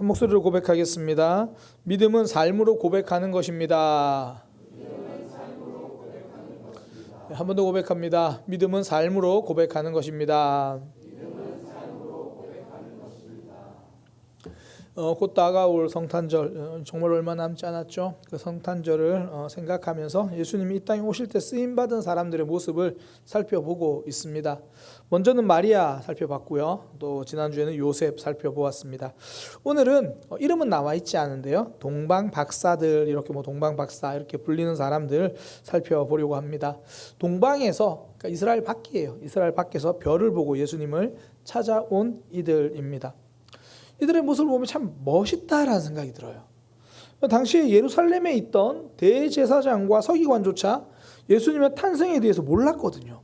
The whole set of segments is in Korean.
한 목소리로 고백하겠습니다. 믿음은 삶으로 고백하는 것입니다. 한 번 더 고백합니다. 믿음은 삶으로 고백하는 것입니다. 곧 다가올 성탄절, 정말 얼마 남지 않았죠. 그 성탄절을 생각하면서 예수님이 이 땅에 오실 때 쓰임받은 사람들의 모습을 살펴보고 있습니다. 먼저는 마리아 살펴봤고요. 또 지난주에는 요셉 살펴보았습니다. 오늘은 이름은 나와 있지 않은데요, 동방박사들, 이렇게 동방박사 이렇게 불리는 사람들 살펴보려고 합니다. 동방에서, 그러니까 이스라엘 밖이에요. 이스라엘 밖에서 별을 보고 예수님을 찾아온 이들입니다. 이들의 모습을 보면 참 멋있다라는 생각이 들어요. 당시에 예루살렘에 있던 대제사장과 서기관조차 예수님의 탄생에 대해서 몰랐거든요.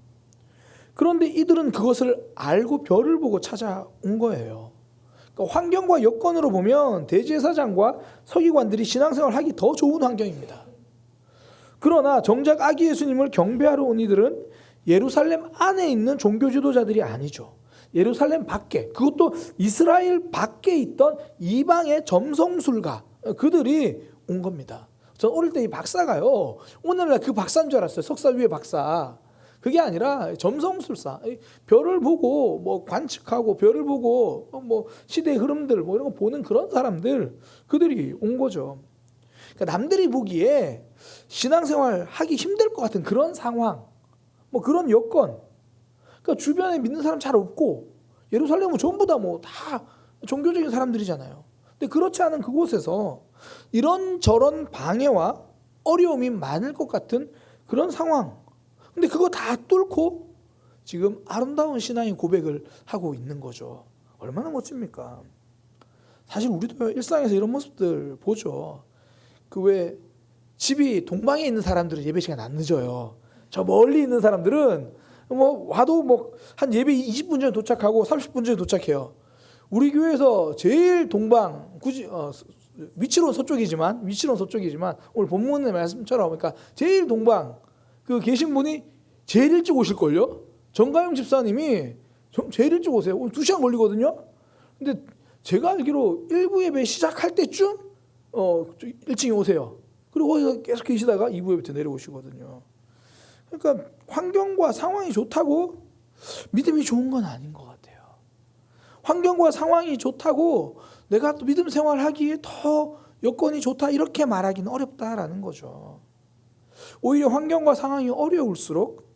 그런데 이들은 그것을 알고 별을 보고 찾아온 거예요. 그러니까 환경과 여건으로 보면 대제사장과 서기관들이 신앙생활을 하기 더 좋은 환경입니다. 그러나 정작 아기 예수님을 경배하러 온 이들은 예루살렘 안에 있는 종교 지도자들이 아니죠. 예루살렘 밖에, 그것도 이스라엘 밖에 있던 이방의 점성술가, 그들이 온 겁니다. 저는 어릴 때 이 박사가요, 오늘날 그 박사인 줄 알았어요. 석사 위에 박사. 그게 아니라 점성술사, 별을 보고 관측하고 별을 보고 시대의 흐름들 이런 거 보는 그런 사람들, 그들이 온 거죠. 그러니까 남들이 보기에 신앙생활 하기 힘들 것 같은 그런 상황, 그런 여건. 그러니까 주변에 믿는 사람 잘 없고, 예루살렘은 전부 다 종교적인 사람들이잖아요. 근데 그렇지 않은 그곳에서 이런저런 방해와 어려움이 많을 것 같은 그런 상황. 근데 그거 다 뚫고 지금 아름다운 신앙의 고백을 하고 있는 거죠. 얼마나 멋집니까? 사실 우리도 일상에서 이런 모습들 보죠. 그 왜 집이 동방에 있는 사람들은 예배 시간 안 늦어요. 저 멀리 있는 사람들은 와도 한 예배 20분 전에 도착하고 30분 전에 도착해요. 우리 교회에서 제일 동방, 굳이 위치로는 서쪽이지만 오늘 본문의 말씀처럼, 그러니까 제일 동방 그 계신 분이 제일 일찍 오실걸요. 정가영 집사님이 제일 일찍 오세요. 오늘 2시간 걸리거든요. 근데 제가 알기로 1부 예배 시작할 때쯤 일찍 오세요. 그리고 거기서 계속 계시다가 2부 예배 때 내려오시거든요. 그러니까 환경과 상황이 좋다고 믿음이 좋은 건 아닌 것 같아요. 환경과 상황이 좋다고 내가 또 믿음 생활하기에 더 여건이 좋다 이렇게 말하기는 어렵다라는 거죠. 오히려 환경과 상황이 어려울수록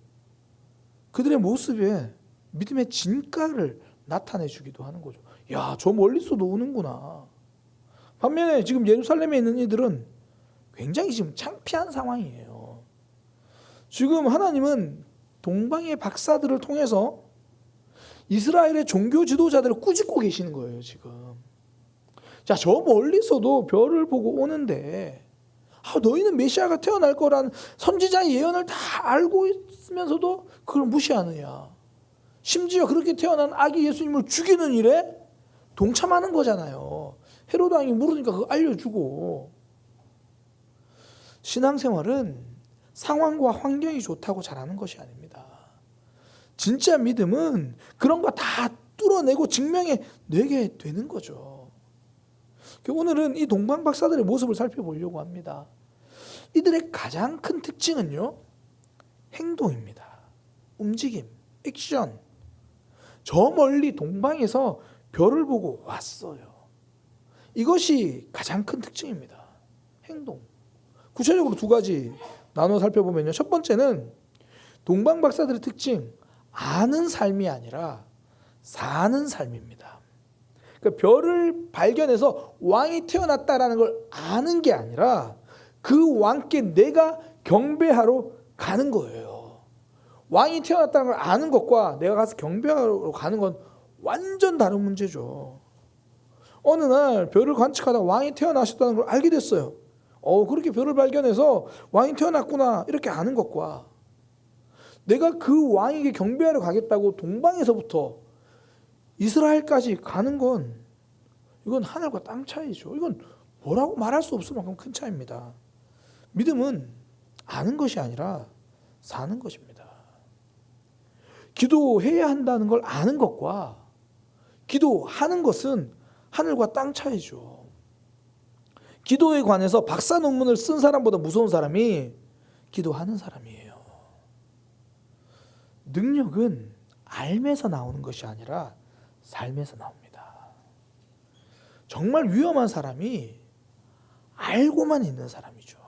그들의 모습에 믿음의 진가를 나타내 주기도 하는 거죠. 야, 저 멀리서도 오는구나. 반면에 지금 예루살렘에 있는 이들은 굉장히 지금 창피한 상황이에요. 지금 하나님은 동방의 박사들을 통해서 이스라엘의 종교 지도자들을 꾸짖고 계시는 거예요, 지금. 자, 저 멀리서도 별을 보고 오는데, 너희는 메시아가 태어날 거란 선지자의 예언을 다 알고 있으면서도 그걸 무시하느냐. 심지어 그렇게 태어난 아기 예수님을 죽이는 일에 동참하는 거잖아요. 헤로드 왕이 물으니까 그거 알려주고. 신앙생활은 상황과 환경이 좋다고 잘하는 것이 아닙니다. 진짜 믿음은 그런 거 다 뚫어내고 증명해 내게 되는 거죠. 오늘은 이 동방 박사들의 모습을 살펴보려고 합니다. 이들의 가장 큰 특징은요, 행동입니다. 움직임, 액션. 저 멀리 동방에서 별을 보고 왔어요. 이것이 가장 큰 특징입니다. 행동. 구체적으로 2가지 나눠 살펴보면요. 첫 번째는 동방 박사들의 특징, 아는 삶이 아니라 사는 삶입니다. 그러니까 별을 발견해서 왕이 태어났다라는 걸 아는 게 아니라 그 왕께 내가 경배하러 가는 거예요. 왕이 태어났다는 걸 아는 것과 내가 가서 경배하러 가는 건 완전 다른 문제죠. 어느 날 별을 관측하다 왕이 태어나셨다는 걸 알게 됐어요. 그렇게 별을 발견해서 왕이 태어났구나 이렇게 아는 것과 내가 그 왕에게 경배하러 가겠다고 동방에서부터 이스라엘까지 가는 건 이건 하늘과 땅 차이죠. 이건 뭐라고 말할 수 없을 만큼 큰 차이입니다. 믿음은 아는 것이 아니라 사는 것입니다. 기도해야 한다는 걸 아는 것과 기도하는 것은 하늘과 땅 차이죠. 기도에 관해서 박사 논문을 쓴 사람보다 무서운 사람이 기도하는 사람이에요. 능력은 알면서 나오는 것이 아니라 삶에서 나옵니다. 정말 위험한 사람이 알고만 있는 사람이죠.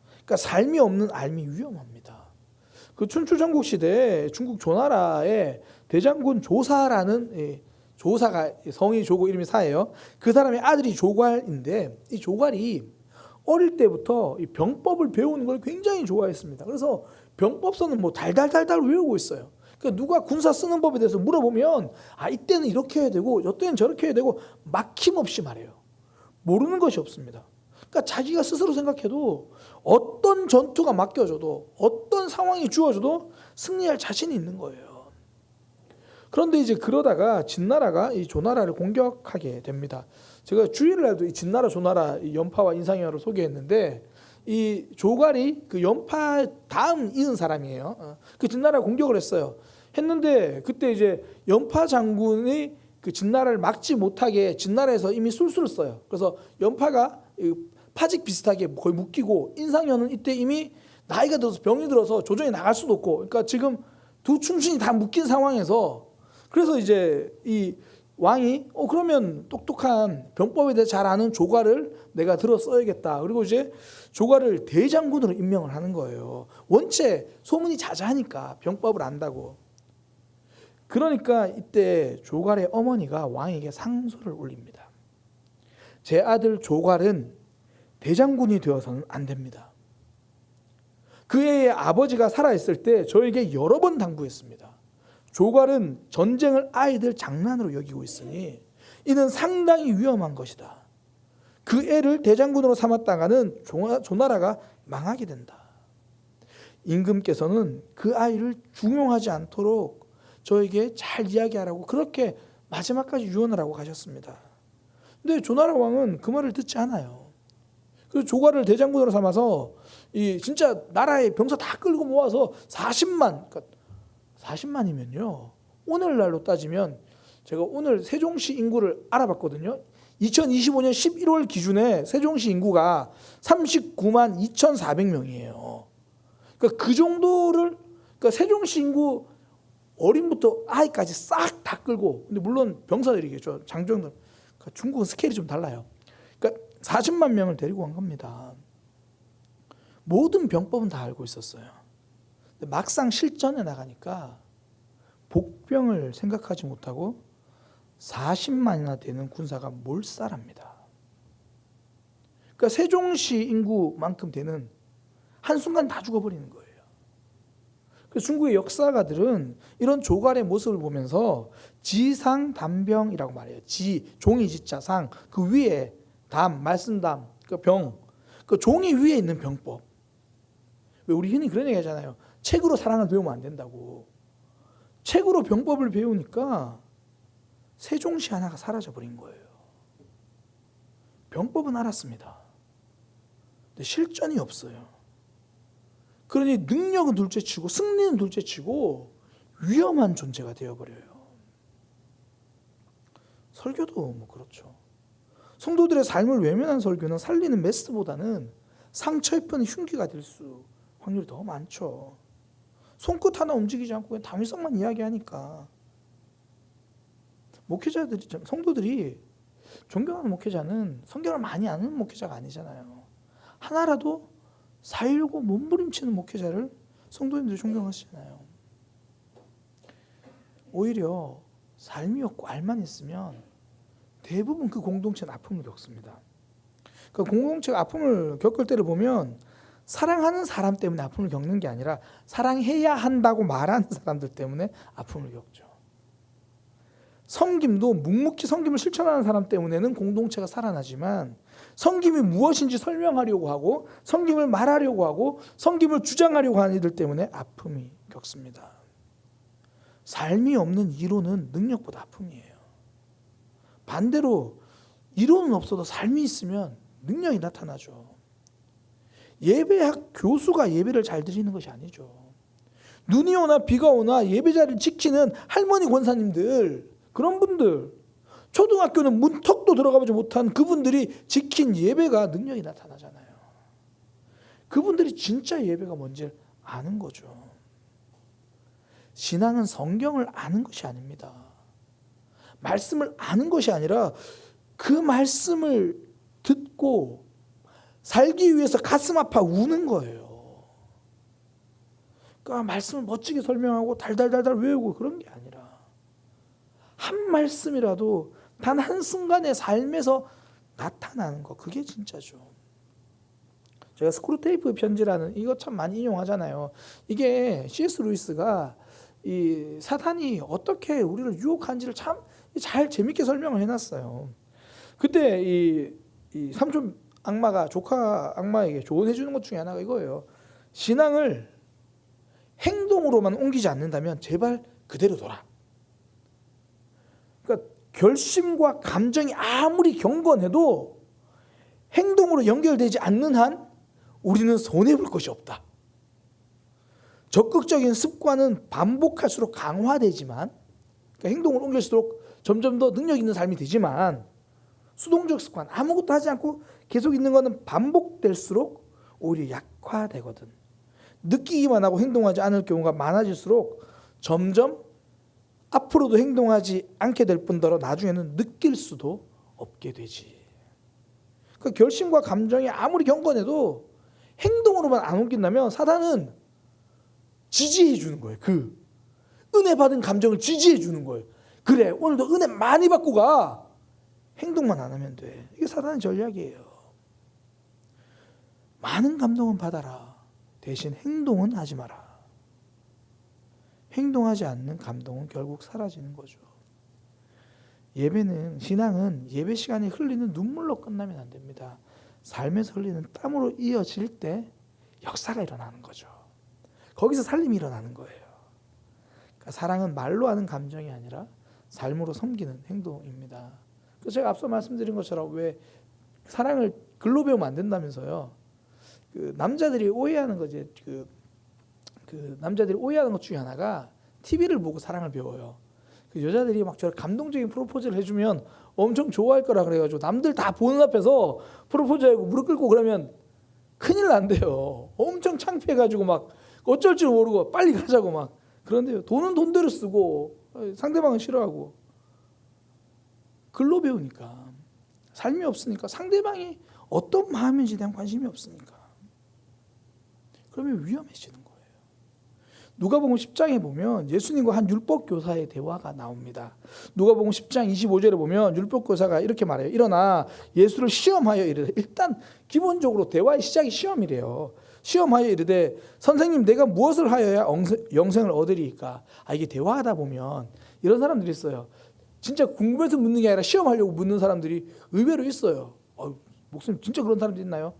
그러니까 삶이 없는 알미 위험합니다. 그 춘추전국 시대에 중국 조나라의 대장군 조사라는 조사가 성이 조고 이름이 사예요. 그 사람의 아들이 조괄인데 이 조괄이 어릴 때부터 이 병법을 배우는 걸 굉장히 좋아했습니다. 그래서 병법서는 뭐 달달달달 외우고 있어요. 그러니까 누가 군사 쓰는 법에 대해서 물어보면 이때는 이렇게 해야 되고 이때는 저렇게 해야 되고 막힘없이 말해요. 모르는 것이 없습니다. 그러니까 자기가 스스로 생각해도 어떤 전투가 맡겨져도 어떤 상황이 주어져도 승리할 자신이 있는 거예요. 그런데 이제 그러다가 진나라가 이 조나라를 공격하게 됩니다. 제가 주일날도 이 진나라 조나라 연파와 인상연화를 소개했는데 이 조갈이 그 연파 다음 이은 사람이에요. 그 진나라 공격을 했어요. 했는데 그때 이제 연파 장군이 그 진나라를 막지 못하게 진나라에서 이미 술수를 써요. 그래서 연파가 파직 비슷하게 거의 묶이고 인상연은 이때 이미 나이가 들어서 병이 들어서 조정에 나갈 수도 없고, 그러니까 지금 두 충신이 다 묶인 상황에서 그래서 이제 이 왕이 그러면 똑똑한 병법에 대해 잘 아는 조갈을 내가 들어 써야겠다. 그리고 이제 조갈을 대장군으로 임명을 하는 거예요. 원체 소문이 자자하니까 병법을 안다고. 그러니까 이때 조갈의 어머니가 왕에게 상소를 올립니다. 제 아들 조갈은 대장군이 되어서는 안 됩니다. 그의 아버지가 살아있을 때 저에게 여러 번 당부했습니다. 조갈은 전쟁을 아이들 장난으로 여기고 있으니 이는 상당히 위험한 것이다. 그 애를 대장군으로 삼았다가는 조나라가 망하게 된다. 임금께서는 그 아이를 중용하지 않도록 저에게 잘 이야기하라고 그렇게 마지막까지 유언을 하고 가셨습니다. 근데 조나라 왕은 그 말을 듣지 않아요. 그래서 조갈을 대장군으로 삼아서 이 진짜 나라의 병사 다 끌고 모아서 40만, 그러니까 40만이면요. 오늘날로 따지면 제가 오늘 세종시 인구를 알아봤거든요. 2025년 11월 기준에 세종시 인구가 39만 2,400명이에요. 그러니까 그 정도를, 그러니까 세종시 인구 어린부터 아이까지 싹 다 끌고, 근데 물론 병사들이겠죠. 장정들. 그러니까 중국은 스케일이 좀 달라요. 그러니까 40만 명을 데리고 간 겁니다. 모든 병법은 다 알고 있었어요. 근데 막상 실전에 나가니까 복병을 생각하지 못하고 40만이나 되는 군사가 몰살합니다. 그러니까 세종시 인구만큼 되는 한순간 다 죽어버리는 거예요. 그래서 중국의 역사가들은 이런 조갈의 모습을 보면서 지상담병이라고 말해요. 종이 지자 상, 그 위에 담, 말씀담, 그 병, 그 종이 위에 있는 병법. 왜 우리 흔히 그런 얘기 하잖아요. 책으로 사랑을 배우면 안 된다고. 책으로 병법을 배우니까 세종시 하나가 사라져버린 거예요. 병법은 알았습니다. 근데 실전이 없어요. 그러니 능력은 둘째치고 승리는 둘째치고 위험한 존재가 되어버려요. 설교도 뭐 그렇죠. 성도들의 삶을 외면한 설교는 살리는 메스보다는 상처 입은 흉기가 될 확률이 더 많죠. 손끝 하나 움직이지 않고 그냥 당위성만 이야기하니까. 목회자들이, 성도들이 존경하는 목회자는 성경을 많이 아는 목회자가 아니잖아요. 하나라도 살려고 몸부림치는 목회자를 성도님들이 존경하시잖아요. 오히려 삶이 없고 알만 있으면 대부분 그 공동체는 아픔을 겪습니다. 그 공동체가 아픔을 겪을 때를 보면 사랑하는 사람 때문에 아픔을 겪는 게 아니라 사랑해야 한다고 말하는 사람들 때문에 아픔을 겪죠. 섬김도 묵묵히 섬김을 실천하는 사람 때문에는 공동체가 살아나지만 섬김이 무엇인지 설명하려고 하고 섬김을 말하려고 하고 섬김을 주장하려고 하는 이들 때문에 아픔이 겪습니다. 삶이 없는 이론은 능력보다 아픔이에요. 반대로 이론은 없어도 삶이 있으면 능력이 나타나죠. 예배학 교수가 예배를 잘 드리는 것이 아니죠. 눈이 오나 비가 오나 예배자를 지키는 할머니 권사님들, 그런 분들, 초등학교는 문턱도 들어가보지 못한 그분들이 지킨 예배가 능력이 나타나잖아요. 그분들이 진짜 예배가 뭔지 아는 거죠. 신앙은 성경을 아는 것이 아닙니다. 말씀을 아는 것이 아니라 그 말씀을 듣고 살기 위해서 가슴 아파 우는 거예요. 그러니까 말씀을 멋지게 설명하고 달달달달 외우고 그런 게 아니라 한 말씀이라도 단 한순간의 삶에서 나타나는 거, 그게 진짜죠. 제가 스크루테이프 편지라는 이거 참 많이 인용하잖아요. 이게 C.S. 루이스가 이 사탄이 어떻게 우리를 유혹하는지를 참 잘 재밌게 설명을 해놨어요. 그때 이 삼촌 악마가 조카 악마에게 조언해 주는 것 중에 하나가 이거예요. 신앙을 행동으로만 옮기지 않는다면 제발 그대로 둬라. 그러니까 결심과 감정이 아무리 경건해도 행동으로 연결되지 않는 한 우리는 손해볼 것이 없다. 적극적인 습관은 반복할수록 강화되지만, 그러니까 행동을 옮길수록 점점 더 능력 있는 삶이 되지만, 수동적 습관, 아무것도 하지 않고 계속 있는 것은 반복될수록 오히려 약화되거든. 느끼기만 하고 행동하지 않을 경우가 많아질수록 점점 앞으로도 행동하지 않게 될 뿐더러 나중에는 느낄 수도 없게 되지. 그 결심과 감정이 아무리 경건해도 행동으로만 안 옮긴다면 사단은 지지해 주는 거예요. 그 은혜 받은 감정을 지지해 주는 거예요. 그래, 오늘도 은혜 많이 받고 가. 행동만 안 하면 돼. 이게 사단의 전략이에요. 많은 감동은 받아라. 대신 행동은 하지 마라. 행동하지 않는 감동은 결국 사라지는 거죠. 예배는, 신앙은 예배 시간에 흘리는 눈물로 끝나면 안 됩니다. 삶에서 흘리는 땀으로 이어질 때 역사가 일어나는 거죠. 거기서 살림이 일어나는 거예요. 그러니까 사랑은 말로 하는 감정이 아니라 삶으로 섬기는 행동입니다. 그래서 제가 앞서 말씀드린 것처럼 왜 사랑을 글로 배우면 안 된다면서요. 그 남자들이 오해하는 거지. 그 남자들이 오해하는 것 중에 하나가 TV를 보고 사랑을 배워요. 그 여자들이 막 저 감동적인 프로포즈를 해주면 엄청 좋아할 거라 그래가지고 남들 다 보는 앞에서 프로포즈하고 무릎 꿇고 그러면 큰일 난대요. 엄청 창피해가지고 막 어쩔 줄 모르고 빨리 가자고 막 그런데요. 돈은 돈대로 쓰고 상대방은 싫어하고 글로 배우니까 삶이 없으니까 상대방이 어떤 마음인지에 대한 관심이 없으니까 그러면 위험해지는 거예요. 누가복음 10장에 보면 예수님과 한 율법교사의 대화가 나옵니다. 누가복음 10장 25절에 보면 율법교사가 이렇게 말해요. 일어나 예수를 시험하여 이르되, 일단 기본적으로 대화의 시작이 시험이래요. 시험하여 이르되 선생님 내가 무엇을 하여야 영생을 얻으리이까. 이게 대화하다 보면 이런 사람들이 있어요. 진짜 궁금해서 묻는 게 아니라 시험하려고 묻는 사람들이 의외로 있어요. 목사님 진짜 그런 사람들 있나요?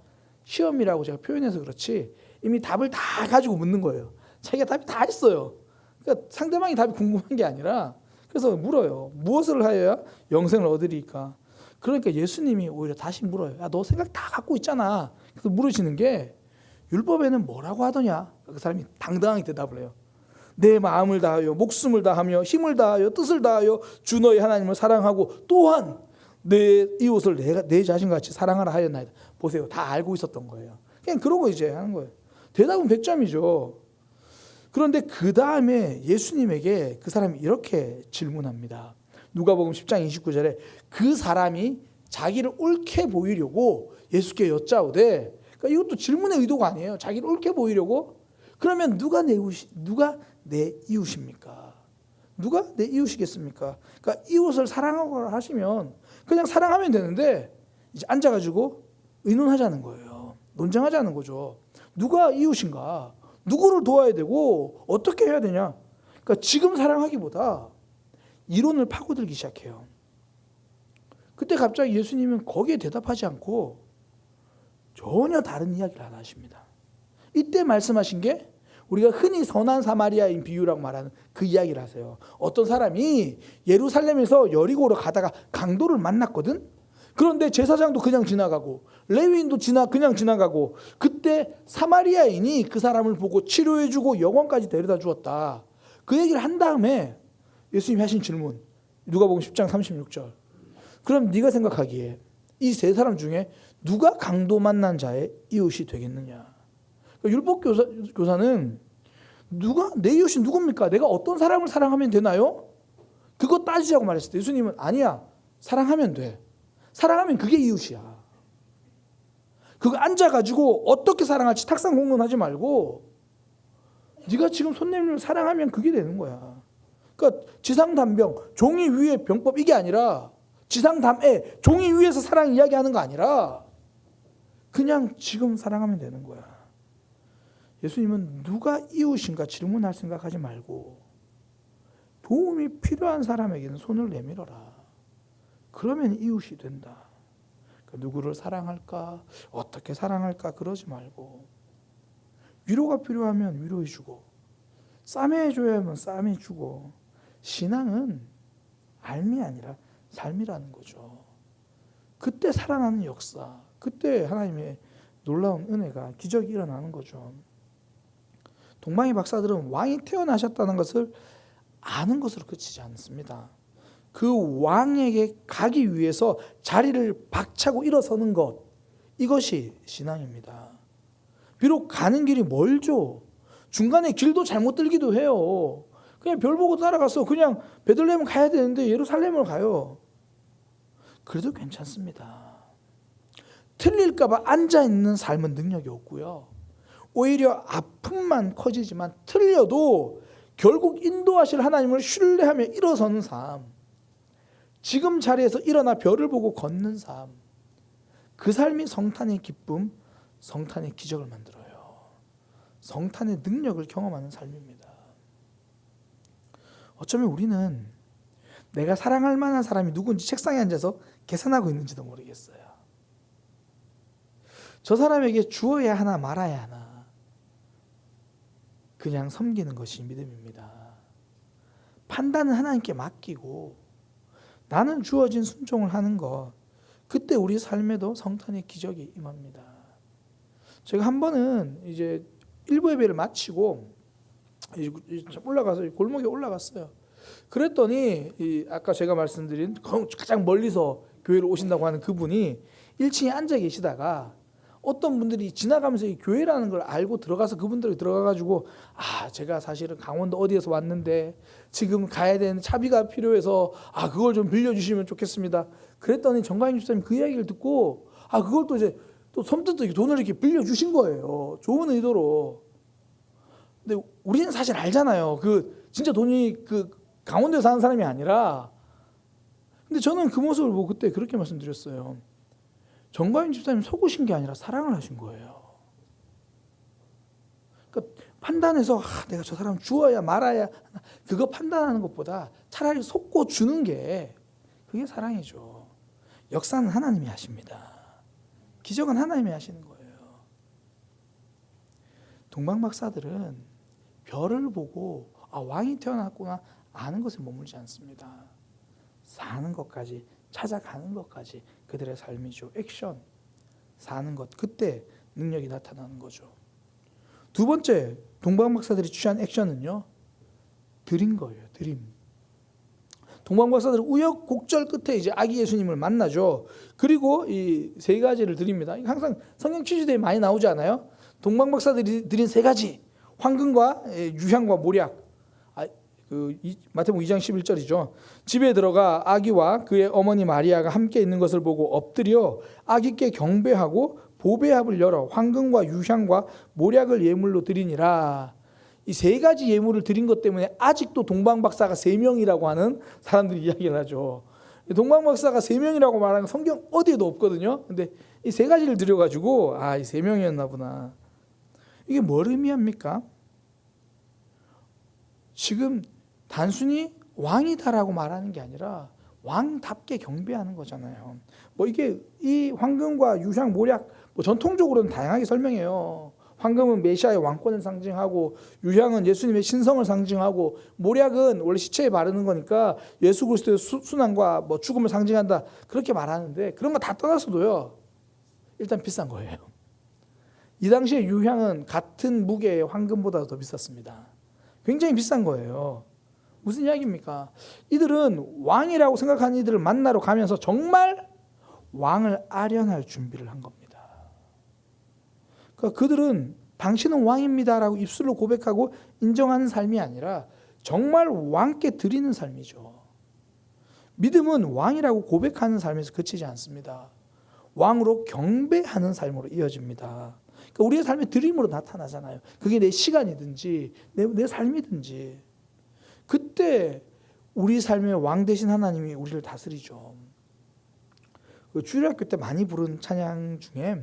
시험이라고 제가 표현해서 그렇지 이미 답을 다 가지고 묻는 거예요. 자기가 답이 다 있어요. 그러니까 상대방이 답이 궁금한 게 아니라 그래서 물어요. 무엇을 하여야 영생을 얻으리이까. 그러니까 예수님이 오히려 다시 물어요. 야, 너 생각 다 갖고 있잖아. 그래서 물으시는 게 율법에는 뭐라고 하더냐. 그 사람이 당당하게 대답을 해요. 내 마음을 다하여 목숨을 다하며 힘을 다하여 뜻을 다하여 주 너의 하나님을 사랑하고 또한 내 이웃을 내 자신같이 사랑하라 하였나이다. 보세요. 다 알고 있었던 거예요. 그냥 그러고 이제 하는 거예요. 대답은 100점이죠. 그런데 그 다음에 예수님에게 그 사람이 이렇게 질문합니다. 누가복음 10장 29절에 그 사람이 자기를 옳게 보이려고 예수께 여짜오되, 그러니까 이것도 질문의 의도가 아니에요. 자기를 옳게 보이려고. 그러면 누가 내 이웃입니까? 누가 내 이웃이겠습니까? 그러니까 이웃을 사랑하고 하시면 그냥 사랑하면 되는데 이제 앉아가지고 의논하자는 거예요. 논쟁하자는 거죠. 누가 이웃인가? 누구를 도와야 되고 어떻게 해야 되냐? 그러니까 지금 사랑하기보다 이론을 파고들기 시작해요. 그때 갑자기 예수님은 거기에 대답하지 않고 전혀 다른 이야기를 하나 하십니다. 이때 말씀하신 게 우리가 흔히 선한 사마리아인 비유라고 말하는 그 이야기를 하세요. 어떤 사람이 예루살렘에서 여리고로 가다가 강도를 만났거든. 그런데 제사장도 그냥 지나가고 레위인도 그냥 지나가고 그때 사마리아인이 그 사람을 보고 치료해주고 영원까지 데려다 주었다. 그 얘기를 한 다음에 예수님이 하신 질문 누가복음 10장 36절 그럼 네가 생각하기에 이 세 사람 중에 누가 강도 만난 자의 이웃이 되겠느냐? 그러니까 율법 교사는 누가 내 이웃이 누굽니까? 내가 어떤 사람을 사랑하면 되나요? 그거 따지자고 말했을 때 예수님은 아니야. 사랑하면 돼. 사랑하면 그게 이웃이야. 그거 앉아가지고 어떻게 사랑할지 탁상 공론하지 말고 네가 지금 손 내밀면 사랑하면 그게 되는 거야. 그러니까 지상담병, 종이 위에 병법 이게 아니라 지상담애, 종이 위에서 사랑 이야기하는 거 아니라 그냥 지금 사랑하면 되는 거야. 예수님은 누가 이웃인가 질문할 생각하지 말고 도움이 필요한 사람에게는 손을 내밀어라. 그러면 이웃이 된다. 그러니까 누구를 사랑할까? 어떻게 사랑할까? 그러지 말고 위로가 필요하면 위로해주고 싸매줘야 하면 싸매주고 신앙은 삶이 아니라 삶이라는 거죠. 그때 살아나는 역사, 그때 하나님의 놀라운 은혜가 기적이 일어나는 거죠. 동방의 박사들은 왕이 태어나셨다는 것을 아는 것으로 그치지 않습니다. 그 왕에게 가기 위해서 자리를 박차고 일어서는 것, 이것이 신앙입니다. 비록 가는 길이 멀죠. 중간에 길도 잘못 들기도 해요. 그냥 별 보고 따라가서 그냥 베들레헴 가야 되는데 예루살렘을 가요. 그래도 괜찮습니다. 틀릴까 봐 앉아있는 삶은 능력이 없고요. 오히려 아픔만 커지지만 틀려도 결국 인도하실 하나님을 신뢰하며 일어서는 삶, 지금 자리에서 일어나 별을 보고 걷는 삶, 그 삶이 성탄의 기쁨, 성탄의 기적을 만들어요. 성탄의 능력을 경험하는 삶입니다. 어쩌면 우리는 내가 사랑할 만한 사람이 누군지 책상에 앉아서 계산하고 있는지도 모르겠어요. 저 사람에게 주어야 하나 말아야 하나, 그냥 섬기는 것이 믿음입니다. 판단은 하나님께 맡기고 나는 주어진 순종을 하는 것, 그때 우리 삶에도 성탄의 기적이 임합니다. 제가 한 번은 이제 일부 예배를 마치고 올라가서 골목에 올라갔어요. 그랬더니 아까 제가 말씀드린 가장 멀리서 교회를 오신다고 하는 그분이 1층에 앉아 계시다가 어떤 분들이 지나가면서 이 교회라는 걸 알고 들어가서 그분들이 들어가가지고 제가 사실은 강원도 어디에서 왔는데 지금 가야 되는 차비가 필요해서 그걸 좀 빌려주시면 좋겠습니다. 그랬더니 정가인 집사님 그 이야기를 듣고 그걸 또 이제 또 섬뜩 돈을 이렇게 빌려주신 거예요. 좋은 의도로. 근데 우리는 사실 알잖아요. 그 진짜 돈이 그 강원도에 사는 사람이 아니라. 근데 저는 그 모습을 보고 그때 그렇게 말씀드렸어요. 정가인 집사님 속으신 게 아니라 사랑을 하신 거예요. 그러니까 판단해서 내가 저 사람 주어야 말아야 그거 판단하는 것보다 차라리 속고 주는 게 그게 사랑이죠. 역사는 하나님이 하십니다. 기적은 하나님이 하시는 거예요. 동방 박사들은 별을 보고 왕이 태어났구나 아는 것에 머물지 않습니다. 사는 것까지, 찾아가는 것까지 그들의 삶이죠. 액션, 사는 것, 그때 능력이 나타나는 거죠. 두 번째 동방 박사들이 취한 액션은요, 드린 거예요. 드림. 동방 박사들은 우여곡절 끝에 이제 아기 예수님을 만나죠. 그리고 이 세 가지를 드립니다. 항상 성경 퀴즈대에 많이 나오지 않아요? 동방 박사들이 드린 세 가지, 황금과 유향과 모략. 마태복음 2장 11절이죠. 집에 들어가 아기와 그의 어머니 마리아가 함께 있는 것을 보고 엎드려 아기께 경배하고 보배합을 열어 황금과 유향과 모략을 예물로 드리니라. 이 세 가지 예물을 드린 것 때문에 아직도 동방 박사가 3명이라고 하는 사람들이 이야기를 하죠. 동방 박사가 3명이라고 말하는 성경 어디에도 없거든요. 근데 이 세 가지를 드려가지고 이 3명이었나 보나. 이게 뭘 의미합니까? 지금 단순히 왕이다라고 말하는 게 아니라 왕답게 경배하는 거잖아요. 이게 이 황금과 유향, 모략 전통적으로는 다양하게 설명해요. 황금은 메시아의 왕권을 상징하고 유향은 예수님의 신성을 상징하고 모략은 원래 시체에 바르는 거니까 예수 그리스도의 순환과 죽음을 상징한다 그렇게 말하는데 그런 거 다 떠나서도요 일단 비싼 거예요. 이 당시에 유향은 같은 무게의 황금보다 더 비쌌습니다. 굉장히 비싼 거예요. 무슨 이야기입니까? 이들은 왕이라고 생각하는 이들을 만나러 가면서 정말 왕을 아련할 준비를 한 겁니다. 그러니까 그들은 당신은 왕입니다라고 입술로 고백하고 인정하는 삶이 아니라 정말 왕께 드리는 삶이죠. 믿음은 왕이라고 고백하는 삶에서 그치지 않습니다. 왕으로 경배하는 삶으로 이어집니다. 그러니까 우리의 삶의 드림으로 나타나잖아요. 그게 내 시간이든지 내 삶이든지 그때 우리 삶의 왕 되신 하나님이 우리를 다스리죠. 그 주일학교 때 많이 부른 찬양 중에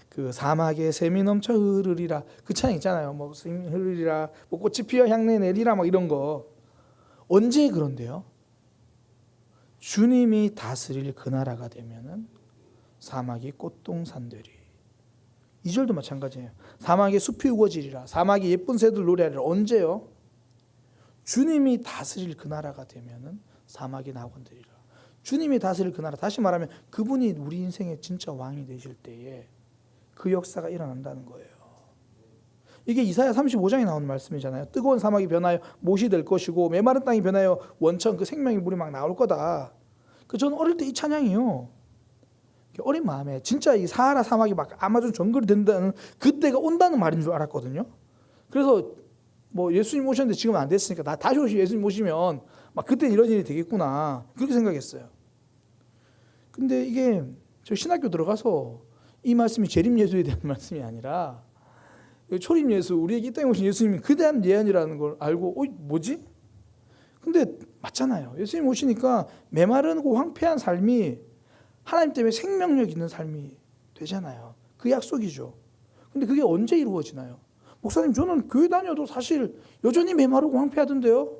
그 사막에 샘이 넘쳐 흐르리라 그 찬양 있잖아요. 뭐 샘이 흐르리라, 뭐 꽃이 피어 향내 내리라 막 이런 거. 언제 그런데요? 주님이 다스릴 그 나라가 되면은 사막이 꽃동산 되리. 2절도 마찬가지예요. 사막에 숲이 우거지리라. 사막에 예쁜 새들 노래하리라. 언제요? 주님이 다스릴 그 나라가 되면은 사막이 낙원되리라. 주님이 다스릴 그 나라, 다시 말하면 그분이 우리 인생의 진짜 왕이 되실 때에 그 역사가 일어난다는 거예요. 이게 이사야 35장에 나오는 말씀이잖아요. 뜨거운 사막이 변하여 못이 될 것이고 메마른 땅이 변하여 원천 그 생명의 물이 막 나올 거다. 저는 어릴 때 이 찬양이요. 어린 마음에 진짜 이 사하라 사막이 막 아마존 정글이 된다는 그때가 온다는 말인 줄 알았거든요. 그래서 뭐 예수님 오셨는데 지금 안 됐으니까 나 다시 예수님 오시면 막 그때 이런 일이 되겠구나 그렇게 생각했어요. 근데 이게 저 신학교 들어가서 이 말씀이 재림 예수에 대한 말씀이 아니라 초림 예수, 우리에게 이 땅에 오신 예수님이 그대한 예언이라는 걸 알고 뭐지? 근데 맞잖아요. 예수님 오시니까 메마르고 황폐한 삶이 하나님 때문에 생명력 있는 삶이 되잖아요. 그 약속이죠. 근데 그게 언제 이루어지나요? 목사님, 저는 교회 다녀도 사실 여전히 메마르고 황폐하던데요.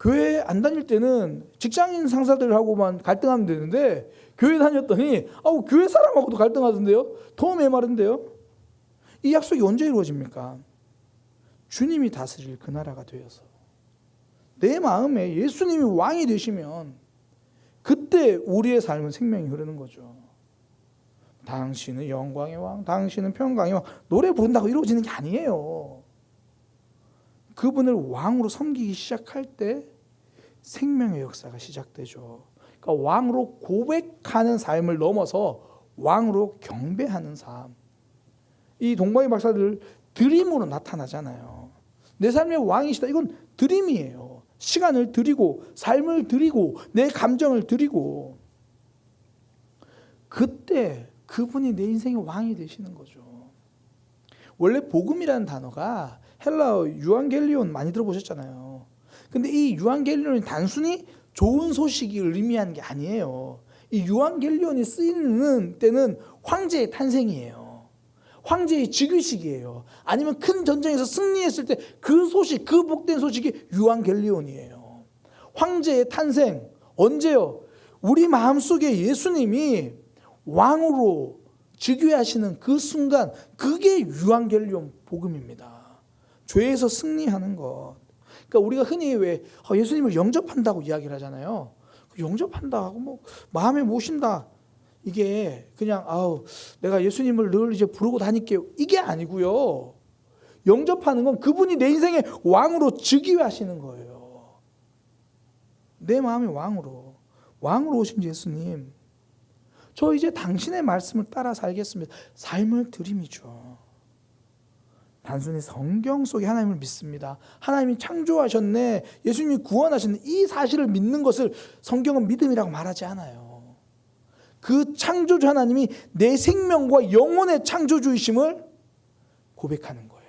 교회 안 다닐 때는 직장인 상사들하고만 갈등하면 되는데 교회 다녔더니 교회 사람하고도 갈등하던데요. 더 메마른데요. 이 약속이 언제 이루어집니까? 주님이 다스릴 그 나라가 되어서 내 마음에 예수님이 왕이 되시면 그때 우리의 삶은 생명이 흐르는 거죠. 당신은 영광의 왕, 당신은 평강의 왕, 노래 부른다고 이루어지는 게 아니에요. 그분을 왕으로 섬기기 시작할 때 생명의 역사가 시작되죠. 그러니까 왕으로 고백하는 삶을 넘어서 왕으로 경배하는 삶. 이 동방의 박사들 드림으로 나타나잖아요. 내 삶의 왕이시다. 이건 드림이에요. 시간을 드리고 삶을 드리고 내 감정을 드리고 그때 그분이 내 인생의 왕이 되시는 거죠. 원래 복음이라는 단어가 헬라어 유앙겔리온 많이 들어보셨잖아요. 근데 이 유앙겔리온이 단순히 좋은 소식을 의미하는 게 아니에요. 이 유앙겔리온이 쓰이는 때는 황제의 탄생이에요. 황제의 즉위식이에요. 아니면 큰 전쟁에서 승리했을 때 그 소식, 그 복된 소식이 유앙겔리온이에요. 황제의 탄생, 언제요? 우리 마음속에 예수님이 왕으로 즉위하시는 그 순간, 그게 유앙겔리온 복음입니다. 죄에서 승리하는 것. 그러니까 우리가 흔히 왜 예수님을 영접한다고 이야기를 하잖아요. 영접한다 하고 뭐 마음에 모신다. 이게 그냥 내가 예수님을 늘 이제 부르고 다닐게요. 이게 아니고요. 영접하는 건 그분이 내 인생의 왕으로 즉위하시는 거예요. 내 마음의 왕으로 오신 예수님. 저 이제 당신의 말씀을 따라 살겠습니다. 삶을 드림이죠. 단순히 성경 속에 하나님을 믿습니다. 하나님이 창조하셨네. 예수님이 구원하셨네. 이 사실을 믿는 것을 성경은 믿음이라고 말하지 않아요. 그 창조주 하나님이 내 생명과 영혼의 창조주이심을 고백하는 거예요.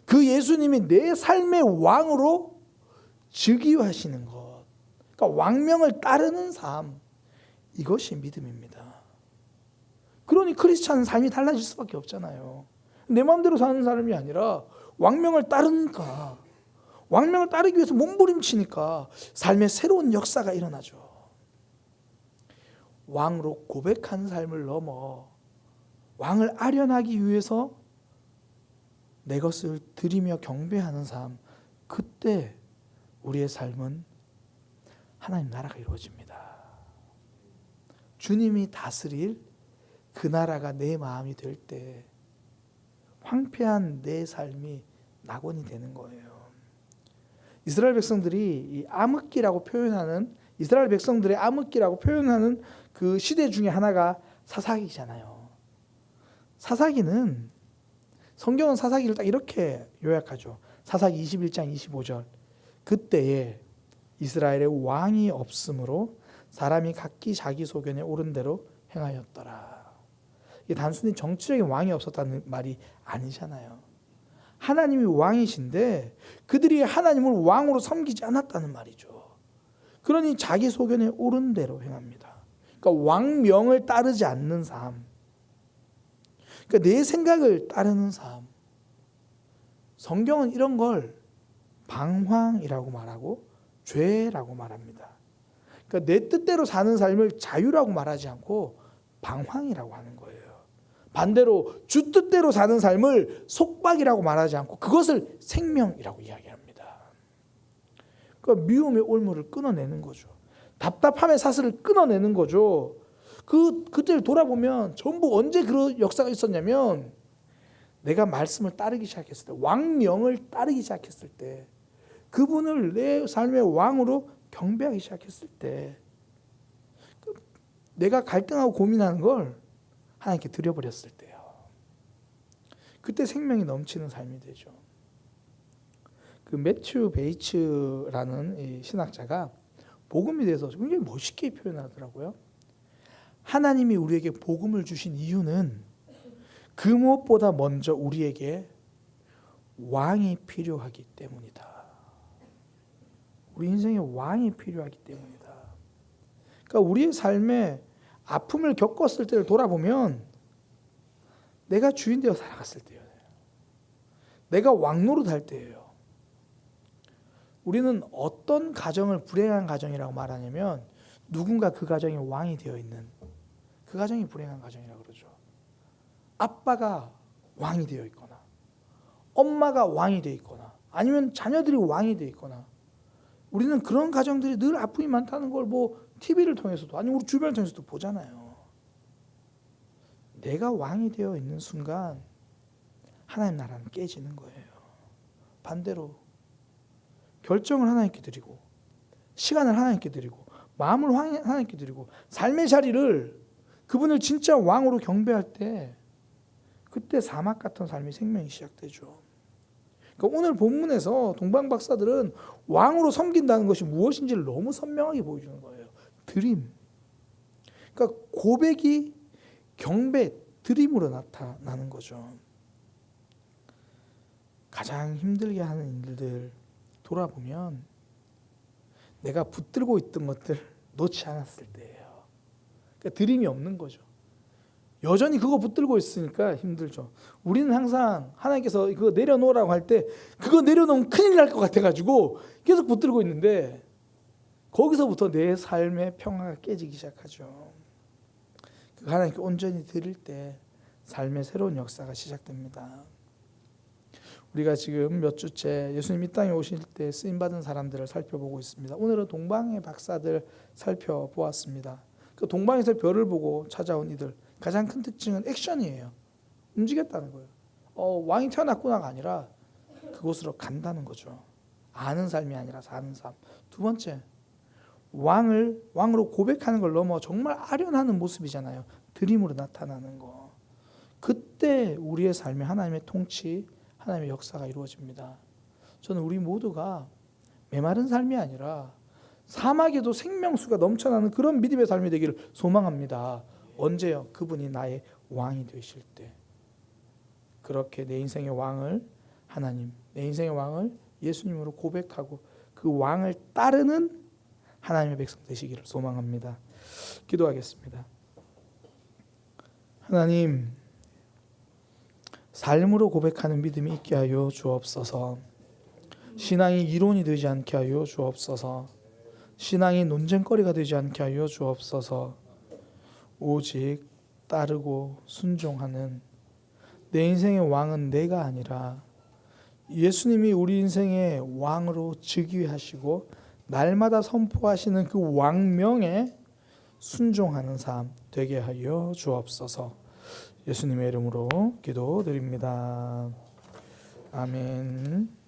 그 예수님이 내 삶의 왕으로 즉위하시는 것. 그러니까 왕명을 따르는 삶. 이것이 믿음입니다. 그러니 크리스찬은 삶이 달라질 수밖에 없잖아요. 내 마음대로 사는 사람이 아니라 왕명을 따르니까, 왕명을 따르기 위해서 몸부림치니까 삶의 새로운 역사가 일어나죠. 왕으로 고백하는 삶을 넘어 왕을 아련하기 위해서 내 것을 드리며 경배하는 삶, 그때 우리의 삶은 하나님 나라가 이루어집니다. 주님이 다스릴 그 나라가 내 마음이 될 때 황폐한 내 삶이 낙원이 되는 거예요. 이스라엘 백성들이 이 암흑기라고 표현하는 이스라엘 백성들의 암흑기라고 표현하는 그 시대 중에 하나가 사사기잖아요. 사사기는 성경은 사사기를 딱 이렇게 요약하죠. 사사기 21장 25절. 그때에 이스라엘의 왕이 없으므로 사람이 각기 자기 소견에 옳은 대로 행하였더라. 이게 단순히 정치적인 왕이 없었다는 말이 아니잖아요. 하나님이 왕이신데 그들이 하나님을 왕으로 섬기지 않았다는 말이죠. 그러니 자기 소견에 옳은 대로 행합니다. 그러니까 왕명을 따르지 않는 삶. 그러니까 내 생각을 따르는 삶. 성경은 이런 걸 방황이라고 말하고 죄라고 말합니다. 그러니까 내 뜻대로 사는 삶을 자유라고 말하지 않고 방황이라고 하는 거예요. 반대로 주 뜻대로 사는 삶을 속박이라고 말하지 않고 그것을 생명이라고 이야기합니다. 그러니까 미움의 올무를 끊어내는 거죠. 답답함의 사슬을 끊어내는 거죠. 그때를 돌아보면 전부 언제 그런 역사가 있었냐면 내가 말씀을 따르기 시작했을 때, 왕명을 따르기 시작했을 때, 그분을 내 삶의 왕으로 경배하기 시작했을 때, 내가 갈등하고 고민하는 걸 하나님께 드려버렸을 때요. 그때 생명이 넘치는 삶이 되죠. 그 매튜 베이츠라는 이 신학자가 복음에 대해서 굉장히 멋있게 표현하더라고요. 하나님이 우리에게 복음을 주신 이유는 그 무엇보다 먼저 우리에게 왕이 필요하기 때문이다. 우리 인생에 왕이 필요하기 때문이다. 그러니까 우리의 삶에 아픔을 겪었을 때를 돌아보면 내가 주인 되어 살아갔을 때예요. 내가 왕노릇 할 때예요. 우리는 어떤 가정을 불행한 가정이라고 말하냐면 누군가 그 가정에 왕이 되어 있는 그 가정이 불행한 가정이라고 그러죠. 아빠가 왕이 되어 있거나 엄마가 왕이 되어 있거나 아니면 자녀들이 왕이 되어 있거나 우리는 그런 가정들이 늘 아픔이 많다는 걸 뭐 TV를 통해서도 아니면 우리 주변을 통해서도 보잖아요. 내가 왕이 되어 있는 순간 하나님 나라는 깨지는 거예요. 반대로 결정을 하나님께 드리고 시간을 하나님께 드리고 마음을 하나님께 드리고 삶의 자리를 그분을 진짜 왕으로 경배할 때 그때 사막 같은 삶이 생명이 시작되죠. 그러니까 오늘 본문에서 동방 박사들은 왕으로 섬긴다는 것이 무엇인지를 너무 선명하게 보여주는 거예요. 드림. 그러니까 고백이 경배, 드림으로 나타나는 거죠. 가장 힘들게 하는 일들 돌아보면 내가 붙들고 있던 것들 놓지 않았을 때예요. 그러니까 드림이 없는 거죠. 여전히 그거 붙들고 있으니까 힘들죠. 우리는 항상 하나님께서 그거 내려놓으라고 할 때 그거 내려놓으면 큰일 날 것 같아가지고 계속 붙들고 있는데 거기서부터 내 삶의 평화가 깨지기 시작하죠. 하나님께 온전히 드릴 때 삶의 새로운 역사가 시작됩니다. 우리가 지금 몇 주째 예수님 이 땅에 오실 때 쓰임받은 사람들을 살펴보고 있습니다. 오늘은 동방의 박사들 살펴보았습니다. 그 동방에서 별을 보고 찾아온 이들 가장 큰 특징은 액션이에요. 움직였다는 거예요. 왕이 태어났구나가 아니라 그곳으로 간다는 거죠. 아는 삶이 아니라 사는 삶. 두 번째, 왕으로 고백하는 걸 넘어 정말 아련하는 모습이잖아요. 드림으로 나타나는 거. 그때 우리의 삶에 하나님의 통치, 하나님의 역사가 이루어집니다. 저는 우리 모두가 메마른 삶이 아니라 사막에도 생명수가 넘쳐나는 그런 믿음의 삶이 되기를 소망합니다. 언제요? 그분이 나의 왕이 되실 때. 그렇게 내 인생의 왕을 하나님, 내 인생의 왕을 예수님으로 고백하고 그 왕을 따르는 하나님의 백성 되시기를 소망합니다. 기도하겠습니다. 하나님, 삶으로 고백하는 믿음이 있게 하여 주옵소서. 신앙이 이론이 되지 않게 하여 주옵소서. 신앙이 논쟁거리가 되지 않게 하여 주옵소서. 오직 따르고 순종하는 내 인생의 왕은 내가 아니라 예수님이 우리 인생의 왕으로 즉위하시고 날마다 선포하시는 그 왕명에 순종하는 삶 되게 하여 주옵소서. 예수님의 이름으로 기도드립니다. 아멘.